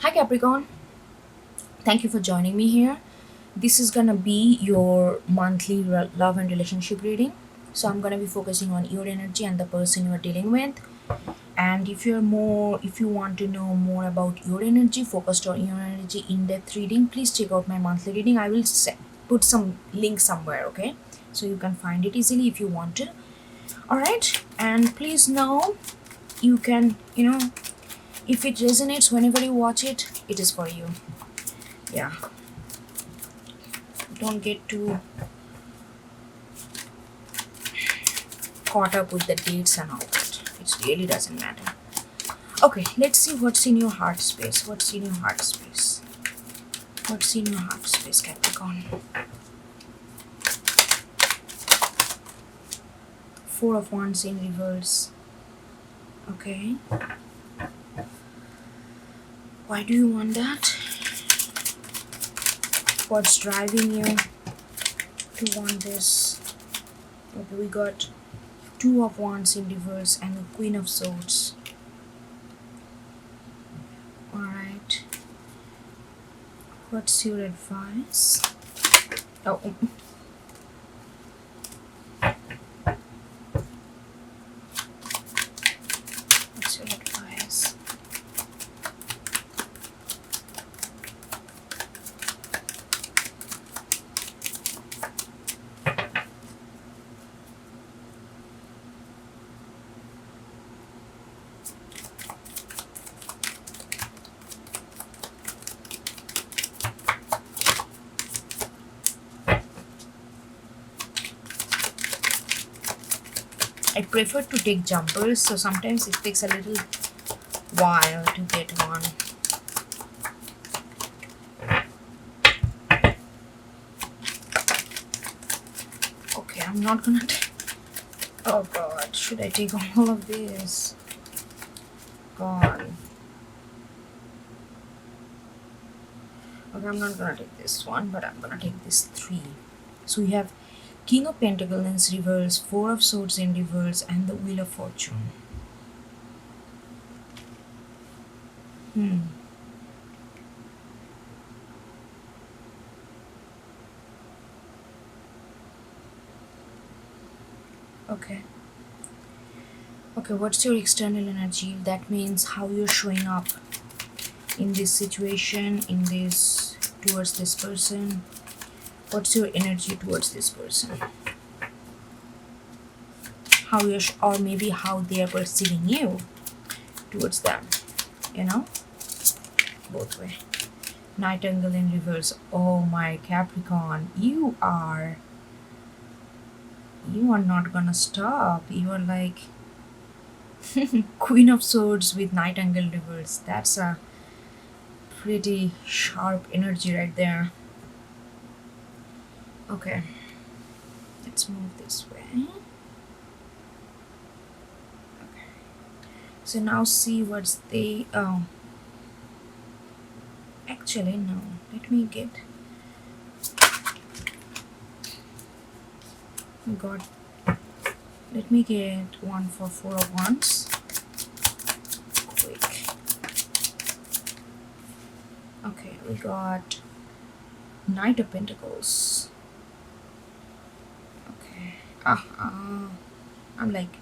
Hi Capricorn, thank you for joining me here. This is gonna be your monthly love and relationship reading. So I'm gonna be focusing on your energy and the person you are dealing with. And if you want to know more about your energy, focused on your energy in-depth reading, please check out my monthly reading. I will put some link somewhere, okay? So you can find it easily if you want to. Alright, and please know you can, if it resonates whenever you watch it, it is for you. Yeah, don't get too caught up with the dates and all that. It really doesn't matter. Okay, let's see what's in your heart space. What's in your heart space? What's in your heart space, Capricorn? Four of Wands in reverse. Okay. Why do you want that? What's driving you to want this? Okay, we got Two of Wands in reverse and the Queen of Swords. Alright. What's your advice? Oh. What's your advice? I prefer to take jumpers, so sometimes it takes a little while to get one. Okay, I'm not gonna take. Oh god, should I take all of this? God. Okay, I'm not gonna take this one, but I'm gonna take this three. So we have King of Pentacles in reverse, Four of Swords in reverse, and the Wheel of Fortune. Okay. Okay, what's your external energy? That means how you're showing up in this situation, towards this person. What's your energy towards this person? How you're, or maybe how they are perceiving you towards them. Both way. Nightingale in reverse. Oh my Capricorn, you are not gonna stop. You are like Queen of Swords with Nightingale reverse. That's a pretty sharp energy right there. Okay, let's move this way. Okay, so now see what's the actually no, let me get let me get one for Four of Wands. Quick. Okay, we got Knight of Pentacles. Okay. I'm like,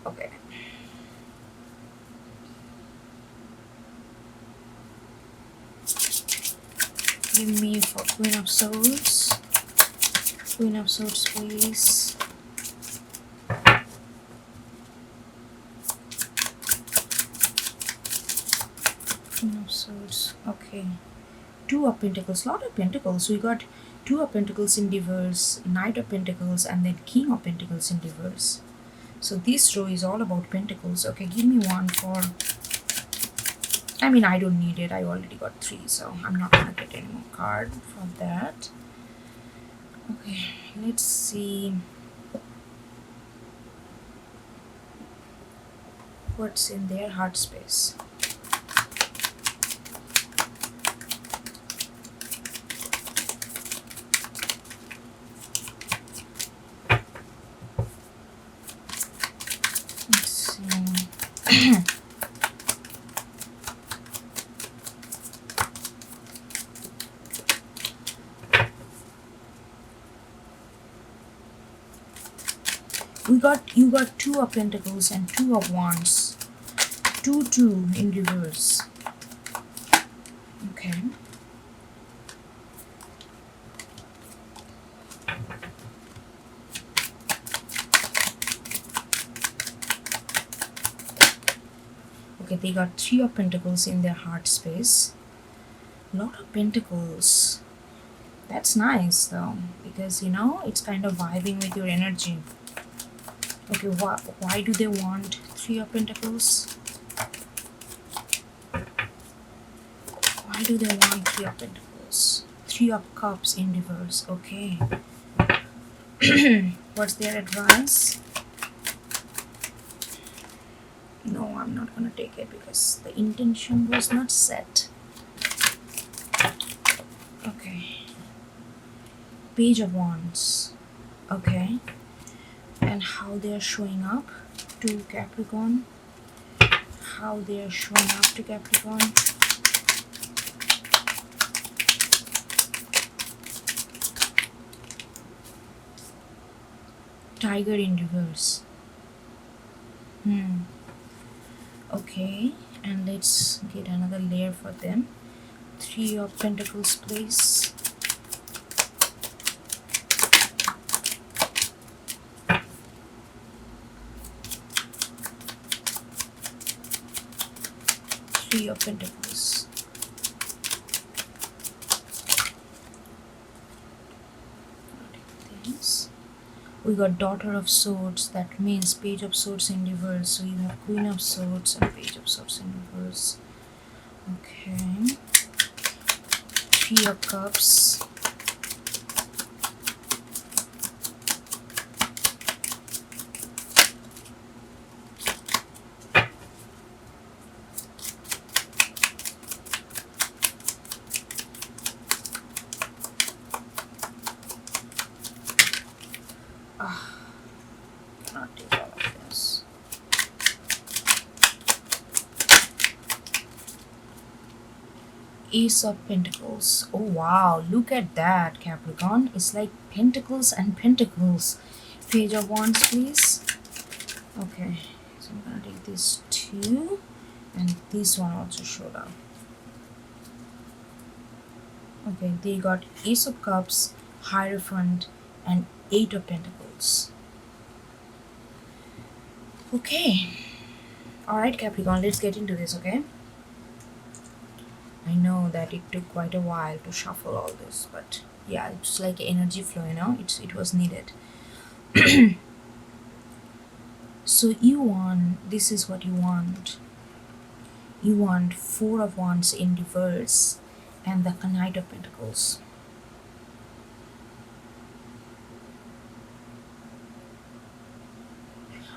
okay. Give me for Queen of Swords. Queen of Swords, please. Queen of Swords. Okay. Two of Pentacles. Lot of Pentacles. We got Two of Pentacles in reverse, Knight of Pentacles, and then King of Pentacles in reverse. So this row is all about Pentacles. Okay, give me one for... I mean, I don't need it. I already got three, so I'm not gonna get any more card for that. Okay, let's see what's in their heart space. Let's see. you got Two of Pentacles and Two of Wands. 2 in reverse. Okay. Okay, they got Three of Pentacles in their heart space. Lot of Pentacles. That's nice though, because it's kind of vibing with your energy. Okay, why do they want Three of Pentacles? Why do they want Three of Pentacles? Three of Cups in reverse. Okay. What's their advice? No, I'm not gonna take it because the intention was not set. Okay. Page of Wands. Okay. And how they're showing up to Capricorn. How they're showing up to Capricorn. Tiger in reverse. Okay, and let's get another layer for them. Three of Pentacles, please. Three of Pentacles. We got Daughter of Swords, that means Page of Swords in reverse. So you have Queen of Swords and Page of Swords in reverse. Okay. Three of Cups. Cannot take all of this. Ace of Pentacles. Oh wow, look at that, Capricorn. It's like Pentacles and Pentacles. Page of Wands, please. Okay, so I'm gonna take these two, and this one also showed up. Okay, they got Ace of Cups, Hierophant, and Eight of Pentacles. Okay. Alright, Capricorn, let's get into this, okay? I know that it took quite a while to shuffle all this, but yeah, it's like energy flow, it was needed. So this is what you want. You want Four of Wands in reverse and the Knight of Pentacles.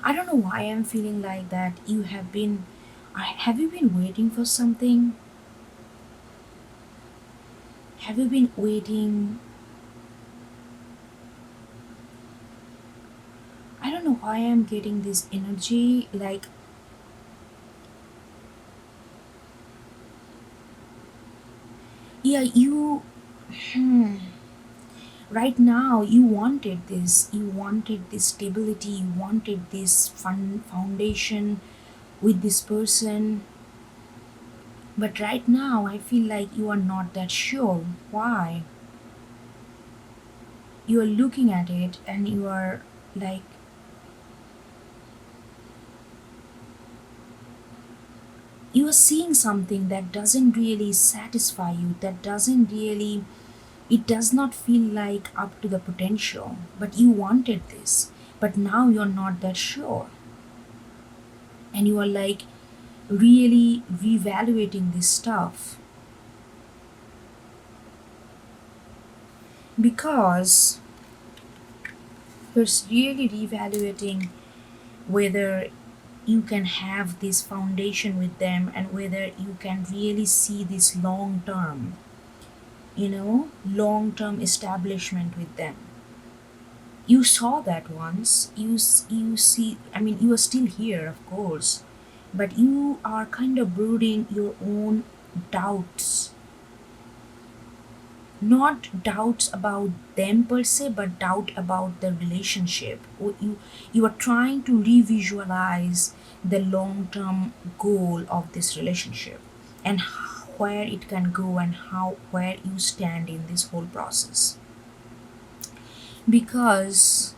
I don't know why I'm feeling like that. Have you been waiting for something? Have you been waiting? I don't know why I'm getting this energy, like yeah, right now you wanted this stability, you wanted this fun foundation with this person, but right now I feel like you are not that sure. Why? You are looking at it and you are like, you are seeing something that doesn't really satisfy you, it does not feel like up to the potential, but you wanted this, but now you're not that sure, and you are like really reevaluating this stuff, because you're really reevaluating whether you can have this foundation with them and whether you can really see this long term establishment with them. You saw that once. You see, I mean, you are still here, of course, but you are kind of brooding your own doubts. not doubts about them per se, but doubt about the relationship. Or you are trying to revisualize the long term goal of this relationship, and where it can go, and how where you stand in this whole process. Because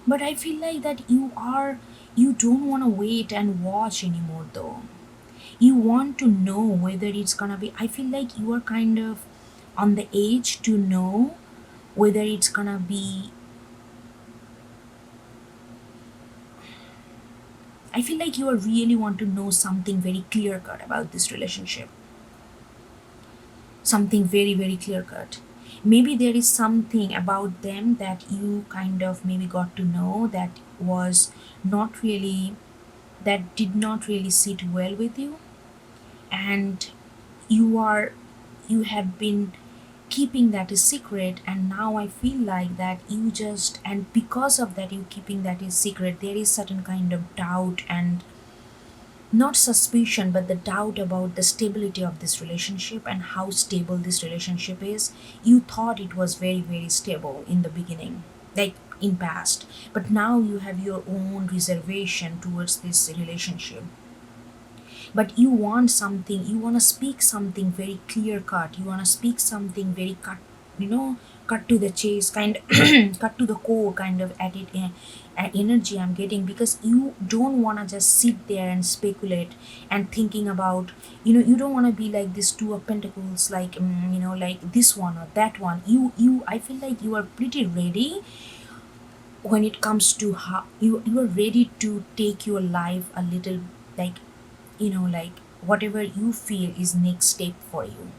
but I feel like that you don't want to wait and watch anymore though. You want to know whether it's gonna be, I feel like you are kind of on the edge to know whether it's gonna be, I feel like you are really want to know something very clear cut about this relationship. Something very, very clear cut. Maybe there is something about them that you kind of maybe got to know that was not really, that did not really sit well with you, and you are, you have been keeping that a secret, and now I feel like that you just, and because of that you keeping that a secret, there is certain kind of doubt, and not suspicion but the doubt about the stability of this relationship and how stable this relationship is. You thought it was very, very stable in the beginning, like in past, but now you have your own reservation towards this relationship. But you want something, you want to speak something very clear cut, you want to speak something very cut, cut to the chase kind cut to the core kind of energy I'm getting, because you don't want to just sit there and speculate and thinking about, you don't want to be like this two of pentacles, like like this one or that one. You I feel like you are pretty ready when it comes to how you are ready to take your life a little, like like whatever you feel is next step for you,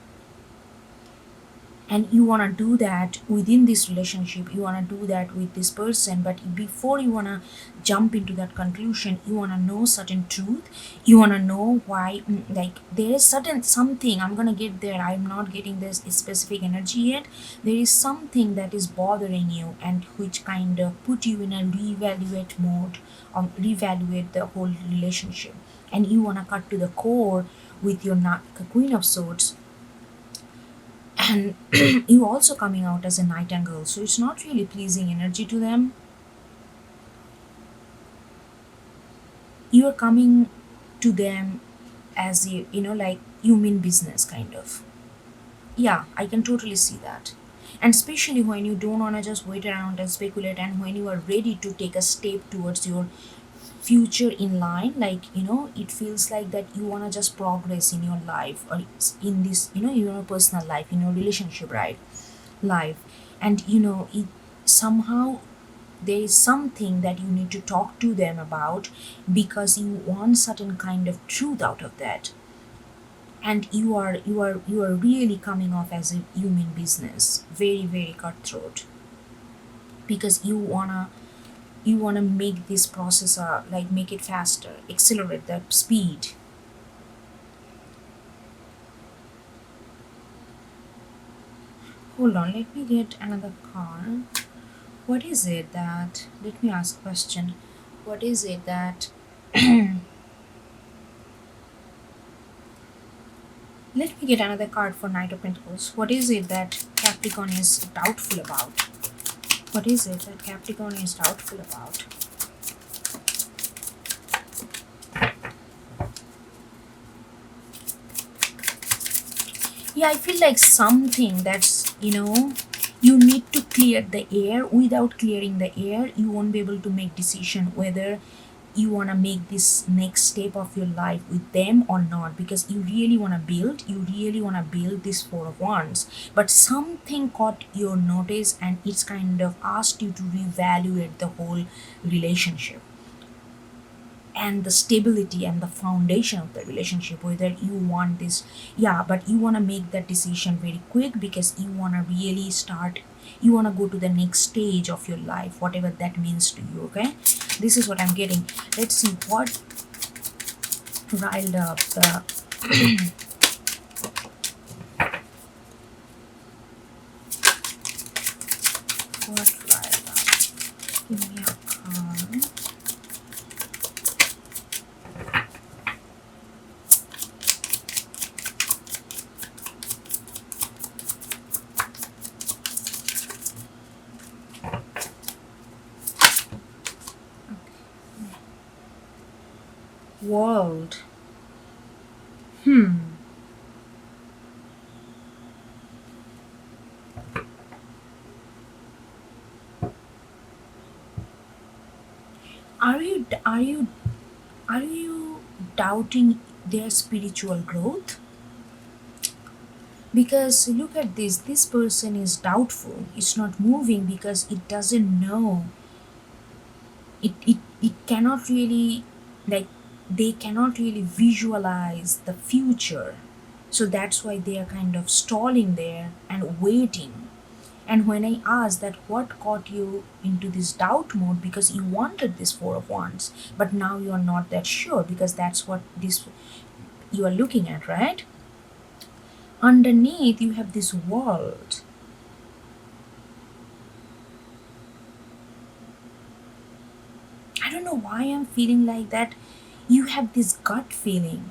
and you want to do that within this relationship, you want to do that with this person. But before you want to jump into that conclusion, you want to know certain truth, you want to know why, like there is certain something, I'm gonna get there, I'm not getting this specific energy yet. There is something that is bothering you, and which kind of put you in a reevaluate mode, reevaluate the whole relationship, and you want to cut to the core with your queen of swords. And you also coming out as a nightingale, so it's not really pleasing energy to them. You're coming to them as like you mean business kind of. Yeah, I can totally see that. And especially when you don't want to just wait around and speculate, and when you are ready to take a step towards your future in line, like it feels like that you want to just progress in your life, or in this your personal life, in your relationship, right, life. And it somehow, there is something that you need to talk to them about, because you want certain kind of truth out of that. And you are really coming off as a human business, very, very cutthroat, because you wanna make this process like make it faster, accelerate the speed. Hold on, let me get another card. What is it that, let me ask a question. What is it that let me get another card for Knight of Pentacles. What is it that Capricorn is doubtful about? What is it that Capricorn is doubtful about? Yeah, I feel like something that's, you need to clear the air. Without clearing the air, you won't be able to make decision whether you want to make this next step of your life with them or not, because you really want to build this Four of Wands. But something caught your notice, and it's kind of asked you to reevaluate the whole relationship and the stability and the foundation of the relationship, whether you want this. Yeah, but you want to make that decision very quick, because you want to really start, you want to go to the next stage of your life, whatever that means to you. Okay, this is what I'm getting. Let's see what riled up the what riled up, give me a card. World. Hmm. Are you doubting their spiritual growth? Because look at this person is doubtful, it's not moving because it doesn't know. It cannot really, like, they cannot really visualize the future. So that's why they are kind of stalling there and waiting. And when I asked that what got you into this doubt mode, because you wanted this Four of Wands, but now you are not that sure, because that's what this you are looking at, right? Underneath you have this world. I don't know why I'm feeling like that. You have this gut feeling.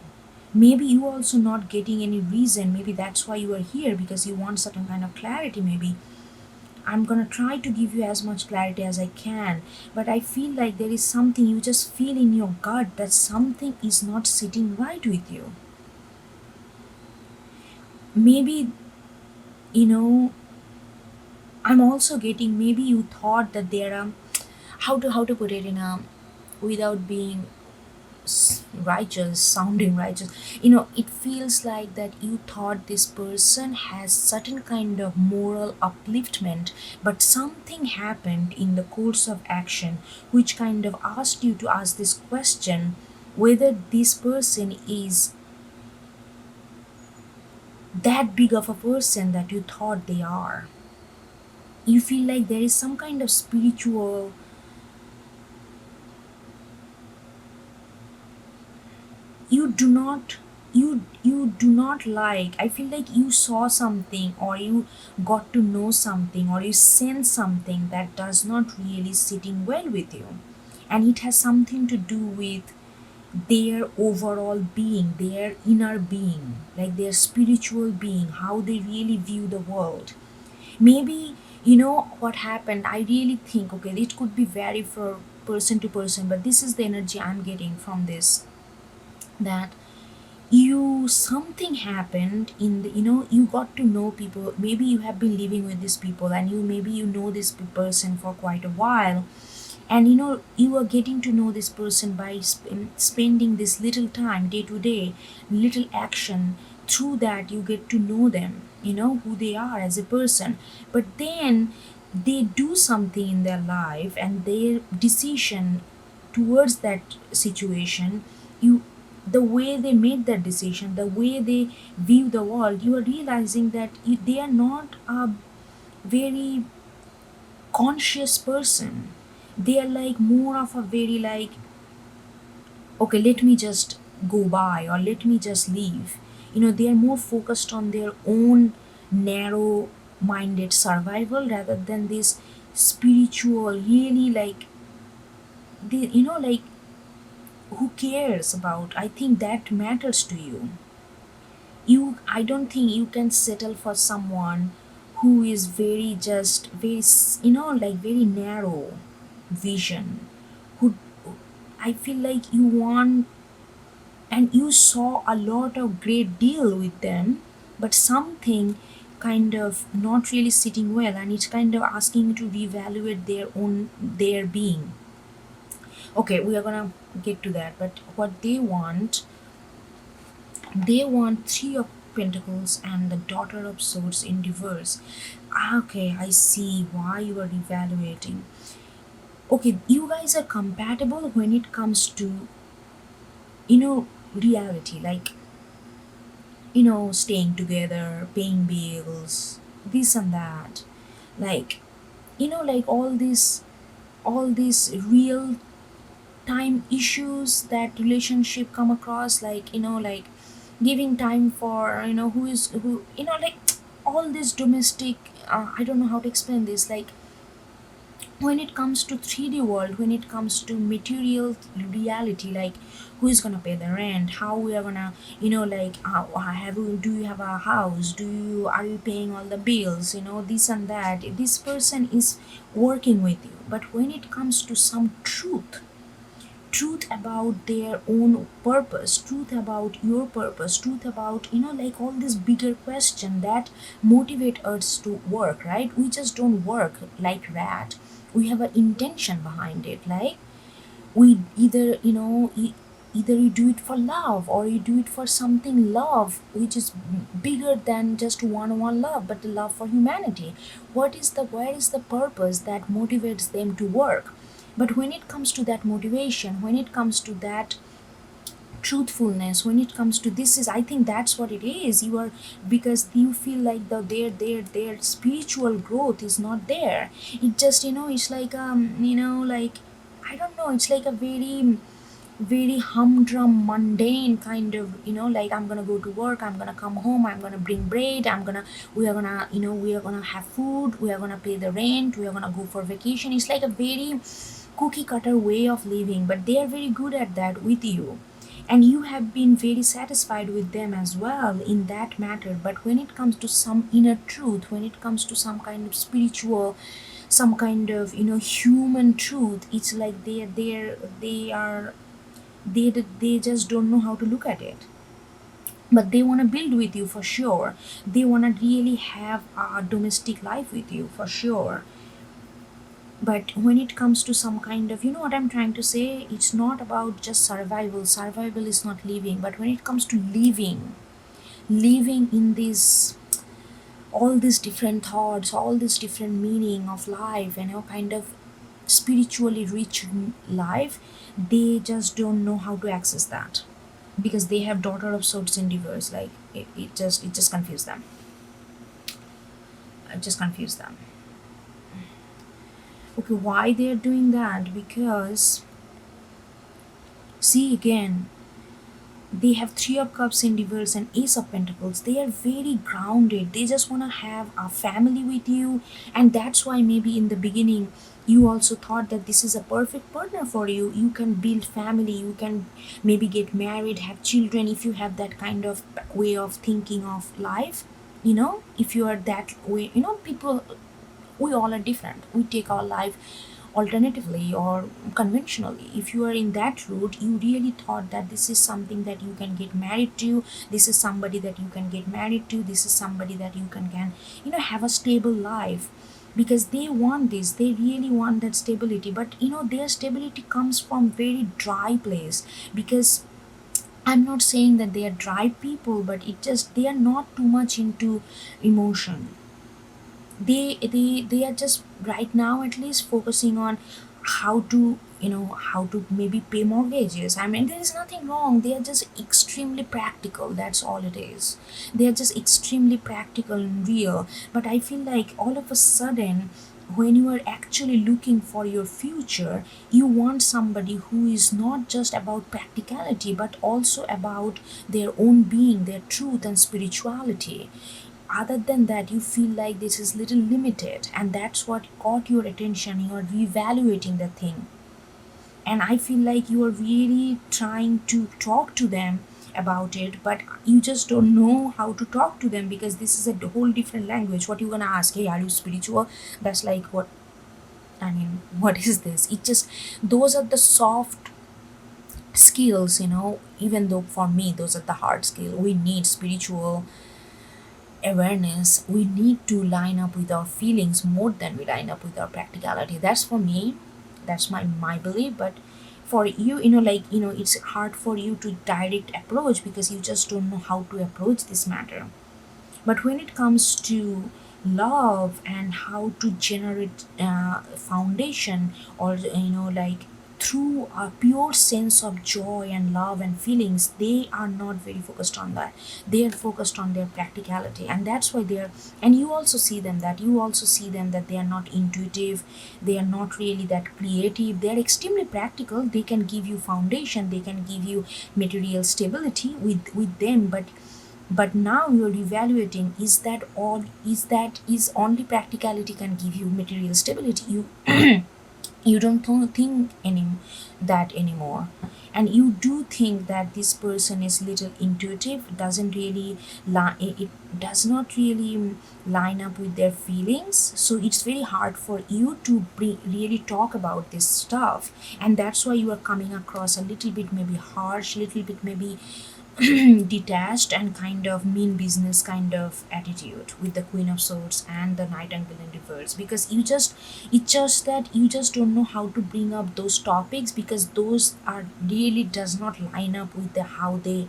Maybe you also not getting any reason. Maybe that's why you are here, because you want certain kind of clarity. Maybe I'm gonna try to give you as much clarity as I can. But I feel like there is something you just feel in your gut that something is not sitting right with you. Maybe, you know, I'm also getting, maybe you thought that there are, how to put it in a, without being righteous, sounding righteous, it feels like that you thought this person has certain kind of moral upliftment, but something happened in the course of action which kind of asked you to ask this question, whether this person is that big of a person that you thought they are. You feel like there is some kind of spiritual, you do not, you do not like, I feel like you saw something, or you got to know something, or you sense something that does not really sitting well with you, and it has something to do with their overall being, their inner being, like their spiritual being, how they really view the world. Maybe, what happened, I really think, okay, it could be vary for person to person, but this is the energy I'm getting from this, that you, something happened in the, you got to know people, maybe you have been living with these people, and you, maybe you know this person for quite a while, and you are getting to know this person by spending this little time day to day, little action. Through that you get to know them, who they are as a person. But then they do something in their life, and their decision towards that situation, you, the way they made that decision, the way they view the world, you are realizing that they are not a very conscious person. They are like more of a very like, okay, let me just go by, or let me just leave. They are more focused on their own narrow minded survival, rather than this spiritual, really, like, they, like, who cares about, I think that matters to you. I don't think you can settle for someone who is very, just very, like, very narrow vision, who, I feel like you want, and you saw a lot of great deal with them, but something kind of not really sitting well, and it's kind of asking you to reevaluate their being. Okay, we are gonna get to that, but what they want, they want Three of Pentacles and the Daughter of Swords in reverse. Okay, I see why you are evaluating. Okay, you guys are compatible when it comes to, reality, like, staying together, paying bills, this and that. Like, like all these real time issues that relationship come across, like, like giving time for, who is who, like, all this domestic, I don't know how to explain this, like, when it comes to 3D world, when it comes to material reality, like, who is gonna pay the rent, how we are gonna, like, do you have a house, are you paying all the bills, this and that, this person is working with you. But when it comes to some truth, truth about their own purpose, truth about your purpose, truth about, like all this bigger question that motivate us to work, right? We just don't work like that. We have an intention behind it. Like, we either, either you do it for love, or you do it for something love which is bigger than just one love, but the love for humanity. Where is the purpose that motivates them to work? But when it comes to that motivation, when it comes to that truthfulness, when it comes to this, is, I think that's what it is. You are, because you feel like their spiritual growth is not there. It just, it's like, like, I don't know, it's like a very, very humdrum, mundane kind of, like, I'm gonna go to work, I'm gonna come home, I'm gonna bring bread, we are gonna, we are gonna have food, we are gonna pay the rent, we are gonna go for vacation. It's like a very cookie cutter way of living, but they are very good at that with you, and you have been very satisfied with them as well in that matter. But when it comes to some inner truth, when it comes to some kind of spiritual, some kind of, human truth, it's like they just don't know how to look at it. But they want to build with you for sure. They want to really have a domestic life with you for sure. But when it comes to some kind of, what I'm trying to say, it's not about just survival is not living. But when it comes to living in this, all these different thoughts, all this different meaning of life, and kind of spiritually rich life, they just don't know how to access that, because they have daughter of swords in reverse. Like, it just confused them. It just confused them. Okay, why they're doing that? Because, see, again, they have three of cups in reverse and ace of pentacles. They are very grounded. They just want to have a family with you, and that's why maybe in the beginning you also thought that this is a perfect partner for you. You can build family, you can maybe get married, have children, if you have that kind of way of thinking of life. If you are that way, people, we all are different. We take our life alternatively or conventionally. If you are in that route, you really thought that this is something that you can get married to, this is somebody that you can get married to, this is somebody that you can have a stable life, because they want this, they really want that stability. But their stability comes from very dry place, because I'm not saying that they are dry people, but it just, they are not too much into emotion. They are just right now at least focusing on how to, how to maybe pay mortgages. I mean, there is nothing wrong. They are just extremely practical, that's all it is. They are just extremely practical and real. But I feel like all of a sudden, when you are actually looking for your future, you want somebody who is not just about practicality, but also about their own being, their truth and spirituality. Other than that, you feel like this is little limited, and that's what caught your attention. You are reevaluating the thing, and I feel like you are really trying to talk to them about it, but you just don't know how to talk to them, because this is a whole different language. What you gonna ask? Hey, are you spiritual? That's like, what, I mean, what is this? It just, those are the soft skills, even though for me those are the hard skill. We need spiritual awareness. We need to line up with our feelings more than we line up with our practicality. That's for me, that's my belief. But for you, like, it's hard for you to direct approach, because you just don't know how to approach this matter. But when it comes to love and how to generate foundation, or like, through a pure sense of joy and love and feelings, they are not very focused on that. They are focused on their practicality, and that's why they're, and you also see them that they are not intuitive, they are not really that creative. They are extremely practical. They can give you foundation, they can give you material stability with them. But now you're evaluating, is that all, is only practicality can give you material stability? You You don't think that anymore, and you do think that this person is little intuitive, doesn't really it does not really line up with their feelings, so it's very hard for you to really talk about this stuff, and that's why you are coming across a little bit maybe harsh, little bit maybe detached, and kind of mean business kind of attitude with the Queen of Swords and the Nightingale in reverse, because it's just that you just don't know how to bring up those topics, because those are really does not line up with the how they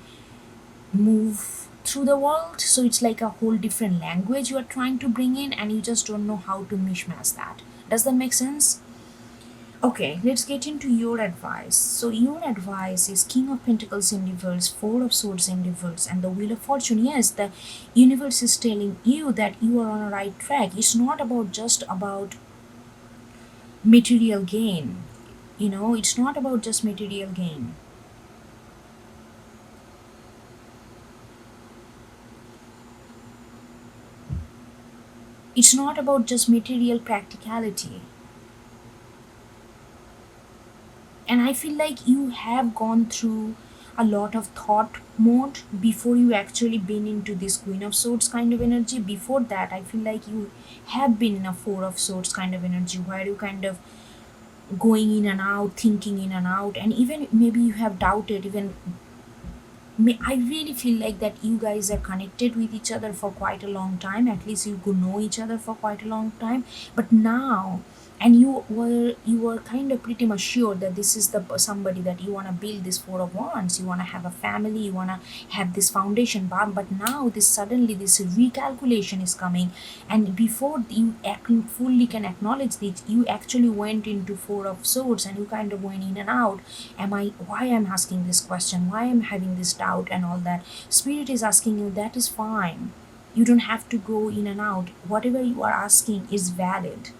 move through the world. So it's like a whole different language you are trying to bring in, and you just don't know how to mishmash that. Does that make sense? Okay, let's get into your advice. So your advice is King of Pentacles in reverse, Four of Swords in reverse, and the Wheel of Fortune. Yes, the universe is telling you that you are on a right track. It's not about just about material gain. It's not about just material gain. It's not about just material practicality. And I feel like you have gone through a lot of thought mode before you actually been into this Queen of Swords kind of energy. Before that, I feel like you have been in a Four of Swords kind of energy, where you kind of going in and out, thinking in and out, and even maybe you have doubted even. I really feel like that you guys are connected with each other for quite a long time. At least you could know each other for quite a long time. But now, and you were kind of pretty much sure that this is the somebody that you want to build this Four of Wands. You want to have a family. You want to have this foundation. But now this suddenly this recalculation is coming, and before you fully can acknowledge this, you actually went into Four of Swords, and you kind of went in and out. Why I'm asking this question, why I'm having this doubt and all that. Spirit is asking you, that is fine. You don't have to go in and out. Whatever you are asking is valid,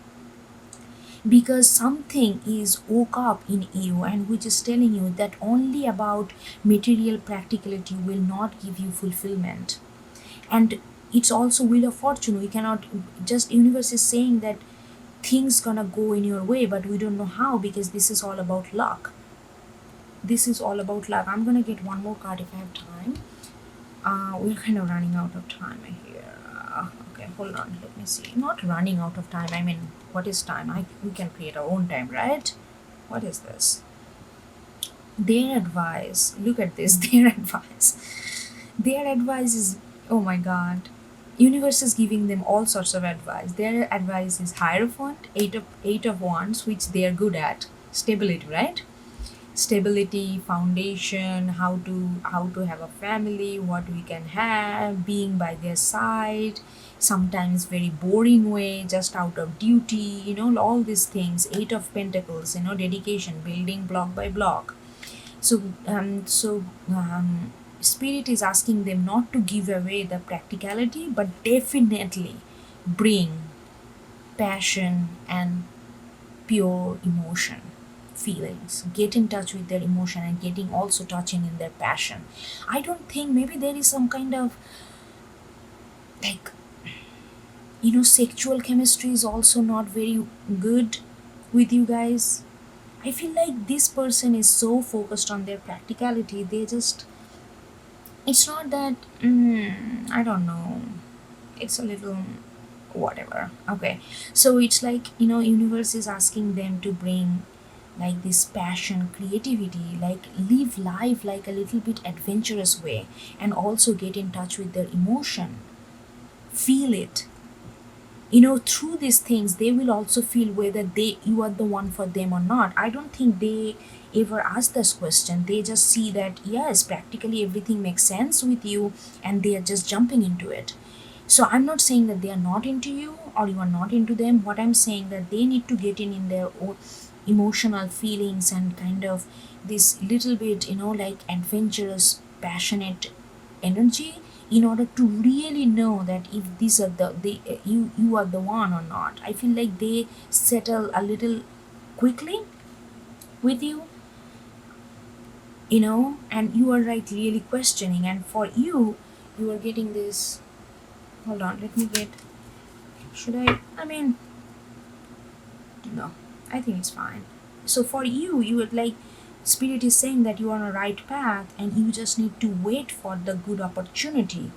because something is woke up in you, and which is telling you that only about material practicality will not give you fulfillment. And it's also Wheel of Fortune. We cannot just, universe is saying that things gonna go in your way, but we don't know how, because this is all about luck. This is all about luck. I'm gonna get one more card if I have time. We're kind of running out of time here. Okay, hold on. Let me see. Not running out of time. I mean, what is time? We can create our own time, right? What is this? Their advice. Look at this. Their advice. Their advice is, oh my god. Universe is giving them all sorts of advice. Their advice is Hierophant, eight of wands, which they are good at. Stability, right? Stability, foundation, how to have a family, what we can have, being by their side, sometimes very boring way, just out of duty, all these things. Eight of Pentacles, dedication, building block by block. So spirit is asking them not to give away the practicality, but definitely bring passion and pure emotion, feelings, get in touch with their emotion, and getting also touching in their passion. I don't think, maybe there is some kind of like, sexual chemistry is also not very good with you guys. I feel like this person is so focused on their practicality, they just, it's not that, I don't know, it's a little whatever. Okay, so it's like, universe is asking them to bring like this passion, creativity, like live life like a little bit adventurous way, and also get in touch with their emotion, feel it. Through these things they will also feel whether you are the one for them or not. I don't think they ever ask this question. They just see that yes, practically everything makes sense with you, and they are just jumping into it. So I'm not saying that they are not into you or you are not into them. What I'm saying that they need to get in their own emotional feelings, and kind of this little bit, like adventurous, passionate energy, in order to really know that if these are you are the one or not. I feel like they settle a little quickly with you, and you are right really questioning. And for you are getting this. Hold on, let me get, should I mean, no, I think it's fine. So for you, you would like, spirit is saying that you are on a right path and you just need to wait for the good opportunity.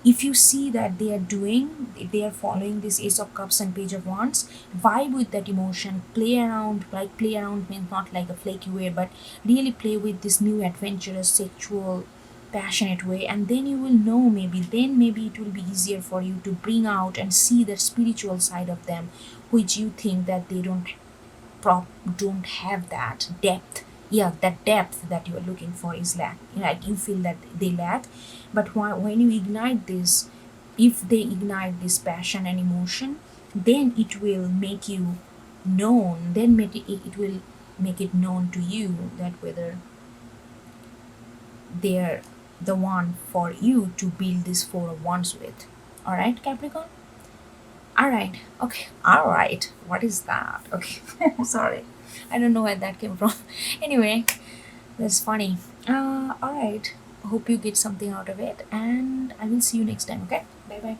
If you see that they are following this Ace of Cups and Page of Wands, vibe with that emotion, play around. Like play around means not like a flaky way, but really play with this new adventurous, sexual, passionate way, and then you will know, maybe it will be easier for you to bring out and see the spiritual side of them, which you think that they don't have that depth. Yeah, that depth that you are looking for is lack, like you feel that they lack. But when you ignite this, if they ignite this passion and emotion, then it will make you known, then it will make it known to you that whether they're the one for you to build this Four of Wands with. All right, Capricorn. All right. Okay. All right. What is that? Okay. Sorry. I don't know where that came from. Anyway, that's funny. All right. Hope you get something out of it, and I will see you next time. Okay. Bye bye.